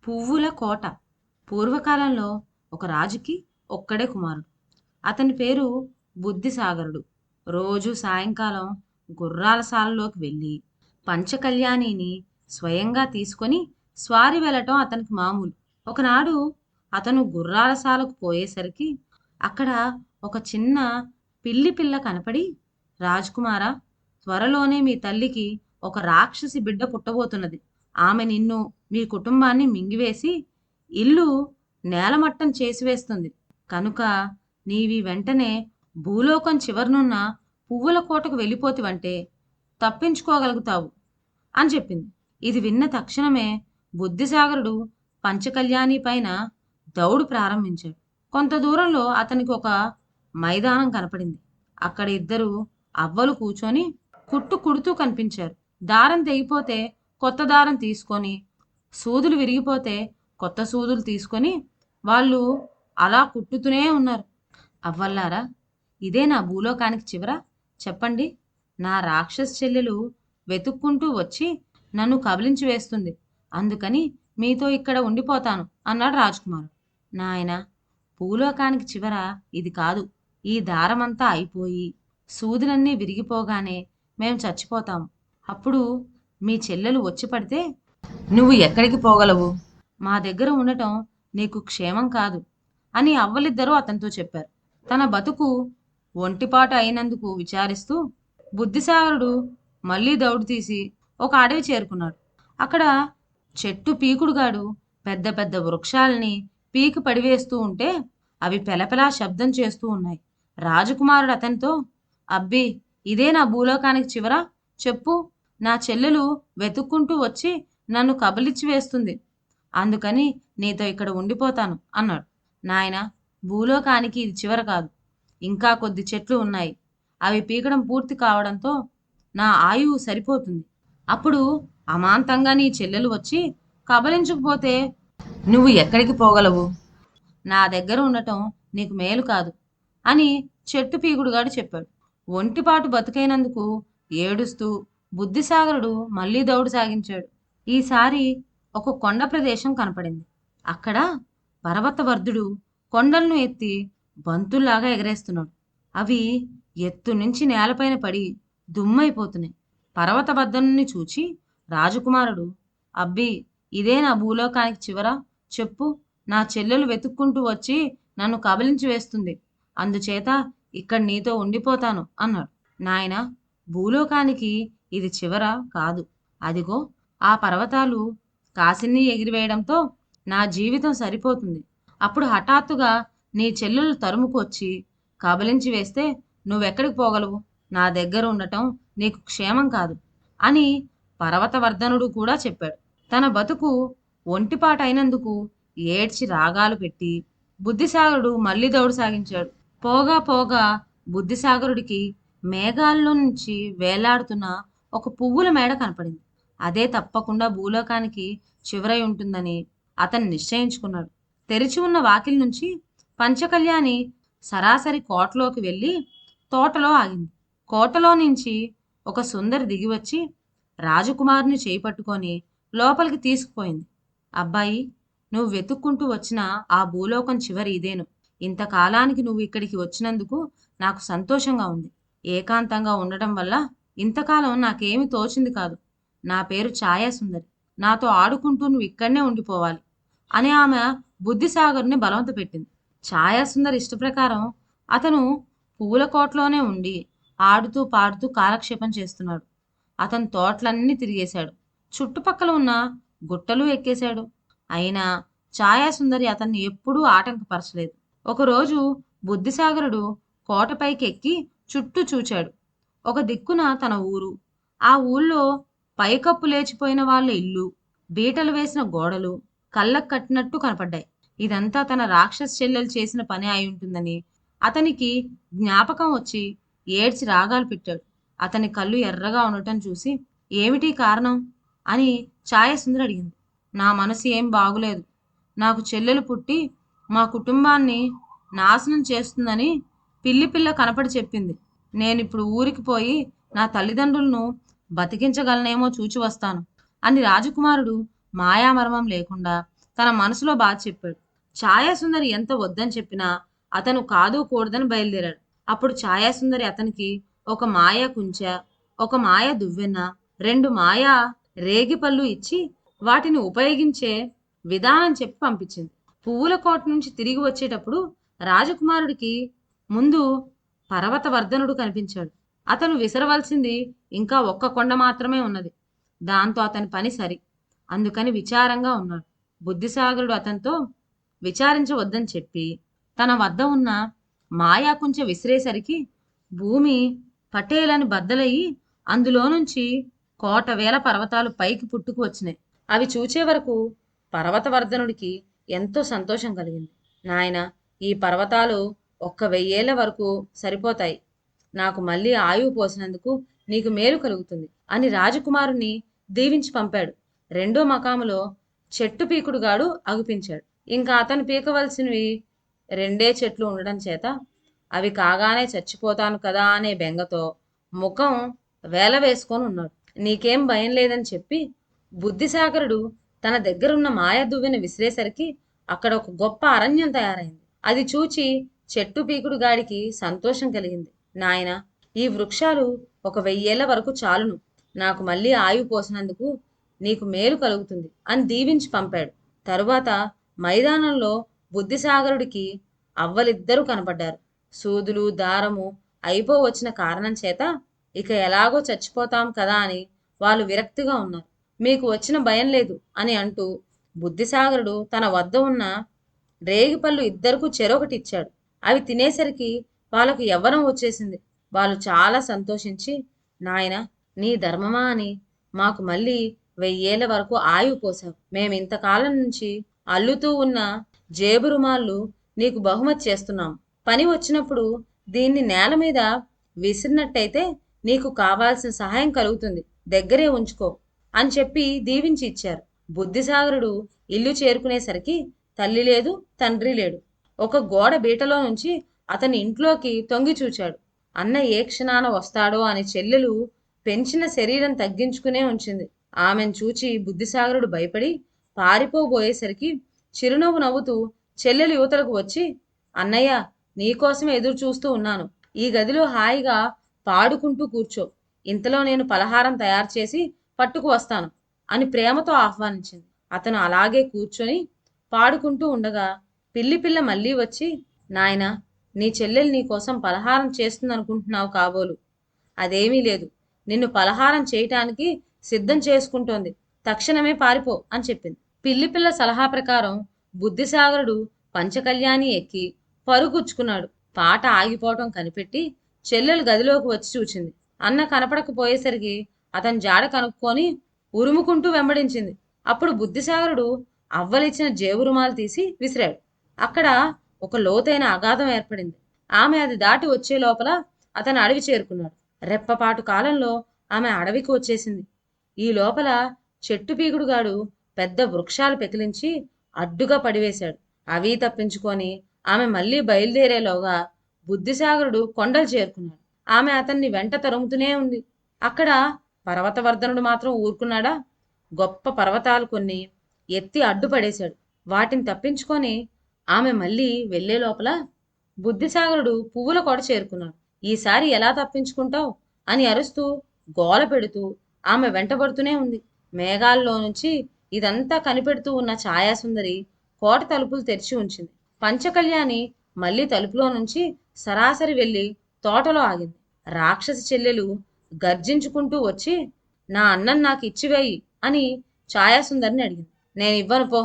పువ్వుల కోట. పూర్వకాలంలో ఒక రాజుకి ఒక్కడే కుమారుడు. అతని పేరు బుద్ధిసాగరుడు. రోజు సాయంకాలం గుర్రాల సాలలోకి వెళ్ళి పంచకళ్యాణిని స్వయంగా తీసుకొని స్వారీ వెళ్ళటం అతనికి మామూలు. ఒకనాడు అతను గుర్రాల సాలకు పోయేసరికి అక్కడ ఒక చిన్న పిల్లి పిల్ల కనపడి, రాజకుమారా, త్వరలోనే మీ తల్లికి ఒక రాక్షసి బిడ్డ పుట్టబోతున్నది. ఆమె నిన్ను, మీ కుటుంబాన్ని మింగివేసి ఇల్లు నేలమట్టం చేసివేస్తుంది. కనుక నీవి వెంటనే భూలోకం చివరనున్న పువ్వుల కోటకు వెళ్ళిపోతివంటే తప్పించుకోగలుగుతావు అని చెప్పింది. ఇది విన్న తక్షణమే బుద్ధిసాగరుడు పంచకళ్యాణి పైన దౌడు ప్రారంభించాడు. కొంత దూరంలో అతనికి ఒక మైదానం కనపడింది. అక్కడ ఇద్దరు అవ్వలు కూర్చొని కుట్టు కుడుతూ కనిపించారు. దారం తెగిపోతే కొత్త దారం తీసుకొని, సూదులు విరిగిపోతే కొత్త సూదులు తీసుకొని వాళ్ళు అలా కుట్టుతూనే ఉన్నారు. అవ్వల్లారా, ఇదే నా భూలోకానికి చివర? చెప్పండి. నా రాక్షస చెల్లెలు వెతుక్కుంటూ వచ్చి నన్ను కబలించి వేస్తుంది. అందుకని మీతో ఇక్కడ ఉండిపోతాను అన్నాడు రాజకుమారుడు. నాయన, భూలోకానికి చివర ఇది కాదు. ఈ దారమంతా అయిపోయి సూదులన్నీ విరిగిపోగానే మేము చచ్చిపోతాము. అప్పుడు మీ చెల్లెలు వచ్చి పడితే నువ్వు ఎక్కడికి పోగలవు? మా దగ్గర ఉండటం నీకు క్షేమం కాదు అని అవ్వలిద్దరూ అతనితో చెప్పారు. తన బతుకు ఒంటిపాటు అయినందుకు విచారిస్తూ బుద్ధిసాగరుడు మళ్ళీ దౌడు తీసి ఒక అడవి చేరుకున్నాడు. అక్కడ చెట్టు పీకుడుగాడు పెద్ద పెద్ద వృక్షాలని పీకి పడివేస్తూ ఉంటే అవి పెలపెలా శబ్దం చేస్తూ ఉన్నాయి. రాజకుమారుడు అతనితో, అబ్బి, ఇదే నా భూలోకానికి చివర? చెప్పు. నా చెల్లెలు వెతుక్కుంటూ వచ్చి నన్ను కబలిచ్చి వేస్తుంది. అందుకని నీతో ఇక్కడ ఉండిపోతాను అన్నాడు. నాయన, భూలోకానికి ఇది చివర కాదు. ఇంకా కొద్ది చెట్లు ఉన్నాయి. అవి పీకడం పూర్తి కావడంతో నా ఆయువు సరిపోతుంది. అప్పుడు అమాంతంగా నీ చెల్లెలు వచ్చి కబలించకపోతే నువ్వు ఎక్కడికి పోగలవు? నా దగ్గర ఉండటం నీకు మేలు కాదు అని చెట్టు పీకుడుగాడు చెప్పాడు. ఒంటిపాటు బతుకైనందుకు ఏడుస్తూ బుద్ధిసాగరుడు మళ్ళీ దౌడు సాగించాడు. ఈసారి ఒక కొండ ప్రదేశం కనపడింది. అక్కడ పర్వతవర్ధుడు కొండలను ఎత్తి బంతుల్లాగా ఎగరేస్తున్నాడు. అవి ఎత్తు నుంచి నేలపైన పడి దుమ్మైపోతున్నాయి. పర్వతవర్ధనుని చూచి రాజకుమారుడు, అబ్బి, ఇదే నా భూలోకానికి చివర? చెప్పు. నా చెల్లెలు వెతుక్కుంటూ వచ్చి నన్ను కబలించి వేస్తుంది. అందుచేత ఇక్కడ నీతో ఉండిపోతాను అన్నాడు. నాయన, భూలోకానికి ఇది చివర కాదు. అదిగో ఆ పర్వతాలు కాసిని ఎగిరివేయడంతో నా జీవితం సరిపోతుంది. అప్పుడు హఠాత్తుగా నీ చెల్లెలు తరుముకు వచ్చి కబలించి వేస్తే నువ్వెక్కడికి పోగలవు? నా దగ్గర ఉండటం నీకు క్షేమం కాదు అని పర్వతవర్ధనుడు కూడా చెప్పాడు. తన బతుకు ఒంటిపాటైనందుకు ఏడ్చి రాగాలు పెట్టి బుద్ధిసాగరుడు మళ్ళీ దౌడు సాగించాడు. పోగా పోగా బుద్ధిసాగరుడికి మేఘాల్లో నుంచి వేలాడుతున్న ఒక పువ్వుల మేడ కనపడింది. అదే తప్పకుండా భూలోకానికి చివరై ఉంటుందని అతను నిశ్చయించుకున్నాడు. తెరిచి ఉన్న వాకిలి నుంచి పంచకళ్యాణి సరాసరి కోటలోకి వెళ్ళి తోటలో ఆగింది. కోటలో నుంచి ఒక సుందరి దిగివచ్చి రాజకుమారుని చేయి పట్టుకొని లోపలికి తీసుకుపోయింది. అబ్బాయి, నువ్వు వెతుక్కుంటూ వచ్చిన ఆ భూలోకం చివరి ఇదేను. ఇంతకాలానికి నువ్వు ఇక్కడికి వచ్చినందుకు నాకు సంతోషంగా ఉంది. ఏకాంతంగా ఉండటం వల్ల ఇంతకాలం నాకేమీ తోచింది కాదు. నా పేరు ఛాయాసుందరి. నాతో ఆడుకుంటూ నువ్వు ఇక్కడనే ఉండిపోవాలి అని ఆమె బుద్ధిసాగర్ని బలవంత పెట్టింది. ఛాయాసుందరి ఇష్టప్రకారం అతను పువ్వుల కోటలోనే ఉండి ఆడుతూ పాడుతూ కాలక్షేపం చేస్తున్నాడు. అతను తోటలన్నీ తిరిగేశాడు. చుట్టుపక్కల ఉన్న గుట్టలు ఎక్కేశాడు. అయినా ఛాయాసుందరి అతన్ని ఎప్పుడూ ఆటంకపరచలేదు. ఒకరోజు బుద్ధిసాగరుడు కోటపైకి ఎక్కి చుట్టూ చూచాడు. ఒక దిక్కున తన ఊరు, ఆ ఊళ్ళో పైకప్పు లేచిపోయిన వాళ్ళ ఇల్లు, బీటలు వేసిన గోడలు కళ్ళకు కట్టినట్టు కనపడ్డాయి. ఇదంతా తన రాక్షస చెల్లెలు చేసిన పని అయి ఉంటుందని అతనికి జ్ఞాపకం వచ్చి ఏడ్చి రాగాలు పెట్టాడు. అతని కళ్ళు ఎర్రగా ఉండటం చూసి, ఏమిటి కారణం అని ఛాయాసుందరి అడిగింది. నా మనసు ఏం బాగులేదు. నాకు చెల్లెలు పుట్టి మా కుటుంబాన్ని నాశనం చేస్తుందని పిల్లి పిల్ల కనపడి చెప్పింది. నేనిప్పుడు ఊరికి పోయి నా తల్లిదండ్రులను బతికించగలనేమో చూచి వస్తాను అని రాజకుమారుడు మాయామర్మం లేకుండా తన మనసులో బాధ చెప్పాడు. ఛాయాసుందరి ఎంత వద్దని చెప్పినా అతను కాదు కూడదని బయలుదేరాడు. అప్పుడు ఛాయాసుందరి అతనికి ఒక మాయా కుంచ, ఒక మాయా దువ్వెన, 2 మాయా రేగిపళ్ళు ఇచ్చి వాటిని ఉపయోగించే విధానం చెప్పి పంపించింది. పువ్వుల కోట నుంచి తిరిగి వచ్చేటప్పుడు రాజకుమారుడికి ముందు పర్వతవర్ధనుడు కనిపించాడు. అతను విసరవలసింది ఇంకా ఒక్క కొండ మాత్రమే ఉన్నది. దాంతో అతని పని సరి. అందుకని విచారంగా ఉన్నాడు. బుద్ధిసాగరుడు అతనితో విచారించవద్దని చెప్పి తన వద్ద ఉన్న మాయాకుంచె విసిరేసరికి భూమి పటేలని బద్దలయ్యి అందులో నుంచి కోట వేల పర్వతాలు పైకి పుట్టుకు వచ్చినాయి. అవి చూచే వరకు పర్వతవర్ధనుడికి ఎంతో సంతోషం కలిగింది. నాయన, ఈ పర్వతాలు 1000 వరకు సరిపోతాయి. నాకు మళ్ళీ ఆయువు పోసినందుకు నీకు మేలు కలుగుతుంది అని రాజకుమారుణ్ణి దీవించి పంపాడు. రెండో మకాములో చెట్టు పీకుడుగాడు అగుపించాడు. ఇంకా అతను పీకవలసినవి 2 చెట్లు ఉండడం చేత అవి కాగానే చచ్చిపోతాను కదా అనే బెంగతో ముఖం వేల వేసుకొని ఉన్నాడు. నీకేం భయం లేదని చెప్పి బుద్ధిసాగరుడు తన దగ్గరున్న మాయాదువ్వెన విసిరేసరికి అక్కడ ఒక గొప్ప అరణ్యం తయారైంది. అది చూచి చెట్టు పీకుడు గాడికి సంతోషం కలిగింది. నాయన, ఈ వృక్షాలు 1000 వరకు చాలును. నాకు మళ్ళీ ఆయువు పోసినందుకు నీకు మేలు కలుగుతుంది అని దీవించి పంపాడు. తరువాత మైదానంలో బుద్ధిసాగరుడికి అవ్వలిద్దరూ కనపడ్డారు. సూదులు దారము అయిపోవచ్చిన కారణం చేత ఇక ఎలాగో చచ్చిపోతాం కదా అని వాళ్ళు విరక్తిగా ఉన్నారు. మీకు వచ్చిన భయం లేదు అని అంటూ బుద్ధిసాగరుడు తన వద్ద ఉన్న రేగిపళ్ళు ఇద్దరికూ చెరొకటి ఇచ్చాడు. అవి తినేసరికి వాళ్ళకు యవ్వనం వచ్చేసింది. వాళ్ళు చాలా సంతోషించి, నాయన, నీ ధర్మమా అని మాకు మళ్ళీ 1000 వరకు ఆయువు పోసావు. మేమింతకాలం నుంచి అల్లుతూ ఉన్న జేబు రుమాళ్ళు నీకు బహుమతి చేస్తున్నాం. పని వచ్చినప్పుడు దీన్ని నేల మీద విసిరినట్టయితే నీకు కావాల్సిన సహాయం కలుగుతుంది. దగ్గరే ఉంచుకో అని చెప్పి దీవించి ఇచ్చారు. బుద్ధిసాగరుడు ఇల్లు చేరుకునేసరికి తల్లి లేదు, తండ్రి లేడు. ఒక గోడ బీటలో నుంచి అతని ఇంట్లోకి తొంగి చూచాడు. అన్న ఏ క్షణాన వస్తాడో అని చెల్లెలు పెంచిన శరీరం తగ్గించుకునే ఉంచింది. ఆమెను చూచి బుద్ధిసాగరుడు భయపడి పారిపోబోయేసరికి చిరునవ్వు నవ్వుతూ చెల్లెలు యువతలకు వచ్చి, అన్నయ్య, నీకోసమే ఎదురు చూస్తూ ఉన్నాను. ఈ గదిలో హాయిగా పాడుకుంటూ కూర్చో. ఇంతలో నేను పలహారం తయారు చేసి పట్టుకు వస్తాను అని ప్రేమతో ఆహ్వానించింది. అతను అలాగే కూర్చొని పాడుకుంటూ ఉండగా పిల్లి మళ్ళీ వచ్చి, నాయనా, నీ చెల్లెలు నీకోసం పలహారం చేస్తుందనుకుంటున్నావు కాబోలు. అదేమీ లేదు. నిన్ను పలహారం చేయటానికి సిద్ధం చేసుకుంటోంది. తక్షణమే పారిపో అని చెప్పింది. పిల్లి సలహా ప్రకారం బుద్ధిసాగరుడు పంచకళ్యాణి ఎక్కి పరుగుచ్చుకున్నాడు. పాట ఆగిపోవటం కనిపెట్టి చెల్లెలు గదిలోకి వచ్చి చూచింది. అన్న కనపడకపోయేసరికి అతని జాడ కనుక్కొని ఉరుముకుంటూ వెంబడించింది. అప్పుడు బుద్ధిసాగరుడు అవ్వలిచ్చిన జేబురుమాలు తీసి విసిరాడు. అక్కడ ఒక లోతైన అగాధం ఏర్పడింది. ఆమె అది దాటి వచ్చే లోపల అతను అడవి చేరుకున్నాడు. రెప్పపాటు కాలంలో ఆమె అడవికి వచ్చేసింది. ఈ లోపల చెట్టు పీకుడుగాడు పెద్ద వృక్షాలు పెకిలించి అడ్డుగా పడివేశాడు. అవి తప్పించుకొని ఆమె మళ్ళీ బయలుదేరేలోగా బుద్ధిసాగరుడు కొండలు చేరుకున్నాడు. ఆమె అతన్ని వెంట తరుముతూనే ఉంది. అక్కడ పర్వతవర్ధనుడు మాత్రం ఊరుకున్నాడా? గొప్ప పర్వతాలు కొన్ని ఎత్తి అడ్డుపడేశాడు. వాటిని తప్పించుకొని ఆమె మళ్ళీ వెళ్లే లోపల బుద్ధిసాగరుడు పువ్వుల కొడ చేరుకున్నాడు. ఈసారి ఎలా తప్పించుకుంటావు అని అరుస్తూ గోల పెడుతూ ఆమె వెంటబడుతూనే ఉంది. మేఘాల్లో నుంచి ఇదంతా కనిపెడుతూ ఉన్న ఛాయాసుందరి కోట తలుపులు తెరిచి ఉంచింది. పంచకళ్యాణి మళ్ళీ తలుపులో నుంచి సరాసరి వెళ్లి తోటలో ఆగింది. రాక్షసి చెల్లెలు గర్జించుకుంటూ వచ్చి, నా అన్నం నాకు ఇచ్చివేయి అని ఛాయాసుందరిని అడిగింది. నేను ఇవ్వను పో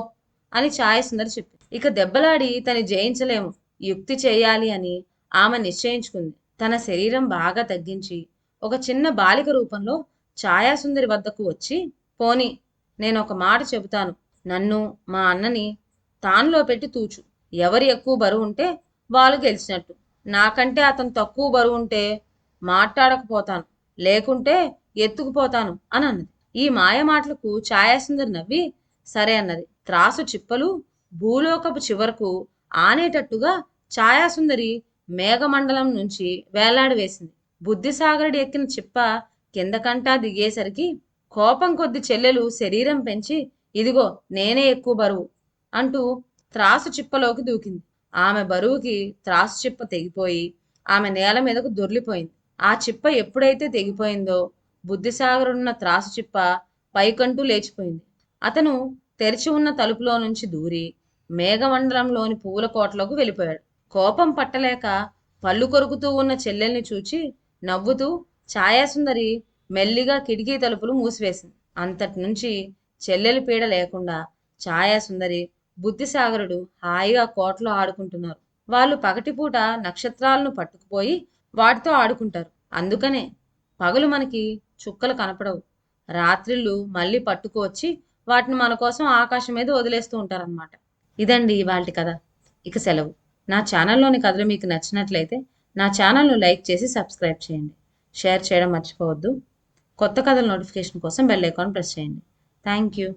అని ఛాయాసుందరి చెప్పింది. ఇక దెబ్బలాడి తను జయించలేము, యుక్తి చేయాలి అని ఆమె నిశ్చయించుకుంది. తన శరీరం బాగా తగ్గించి ఒక చిన్న బాలిక రూపంలో ఛాయాసుందరి వద్దకు వచ్చి, పోని, నేను ఒక మాట చెబుతాను. నన్ను మా అన్నని తానులో పెట్టి తూచు. ఎవరు ఎక్కువ బరువు ఉంటే వాళ్ళు గెలిచినట్టు. నాకంటే అతను తక్కువ బరువు ఉంటే మాట్లాడకపోతాను, లేకుంటే ఎత్తుకుపోతాను అని అన్నది. ఈ మాయ మాటలకు ఛాయాసుందరి నవ్వి సరే అన్నది. త్రాసు చిప్పలు భూలోకపు చివరకు ఆనేటట్టుగా ఛాయాసుందరి మేఘమండలం నుంచి వేలాడి వేసింది. బుద్ధిసాగరుడు ఎక్కిన చిప్ప కిందకంటా దిగేసరికి కోపం కొద్ది చెల్లెలు శరీరం పెంచి, ఇదిగో నేనే ఎక్కువ బరువు అంటూ త్రాసు చిప్పలోకి దూకింది. ఆమె బరువుకి త్రాసు చిప్ప తెగిపోయి ఆమె నేల మీదకు దొర్లిపోయింది. ఆ చిప్ప ఎప్పుడైతే తెగిపోయిందో బుద్ధిసాగరుడున్న త్రాసు చిప్ప పైకంటూ లేచిపోయింది. అతను తెరిచి ఉన్న తలుపులో నుంచి దూరి మేఘమండలంలోని పువ్వుల కోటలోకి వెళ్ళిపోయాడు. కోపం పట్టలేక పళ్ళు కొరుకుతూ ఉన్న చెల్లెల్ని చూచి నవ్వుతూ ఛాయాసుందరి మెల్లిగా కిటికీ తలుపులు మూసివేసింది. అంతటి నుంచి చెల్లెలి పీడ లేకుండా ఛాయాసుందరి బుద్ధిసాగరుడు హాయిగా కోటలో ఆడుకుంటున్నారు. వాళ్ళు పగటిపూట నక్షత్రాలను పట్టుకుపోయి వాటితో ఆడుకుంటారు. అందుకనే పగలు మనకి చుక్కలు కనపడవు. రాత్రిళ్ళు మళ్ళీ పట్టుకువచ్చి వాటిని మన కోసం ఆకాశం మీద వదిలేస్తూ ఉంటారనమాట. ఇదండి ఇవాల్టి కథ. ఇక సెలవు. నా ఛానల్లోని కథలు మీకు నచ్చినట్లయితే నా ఛానల్ను లైక్ చేసి సబ్స్క్రైబ్ చేయండి. షేర్ చేయడం మర్చిపోవద్దు. కొత్త కథల నోటిఫికేషన్ కోసం బెల్ ఐకాన్ ప్రెస్ చేయండి. Thank you.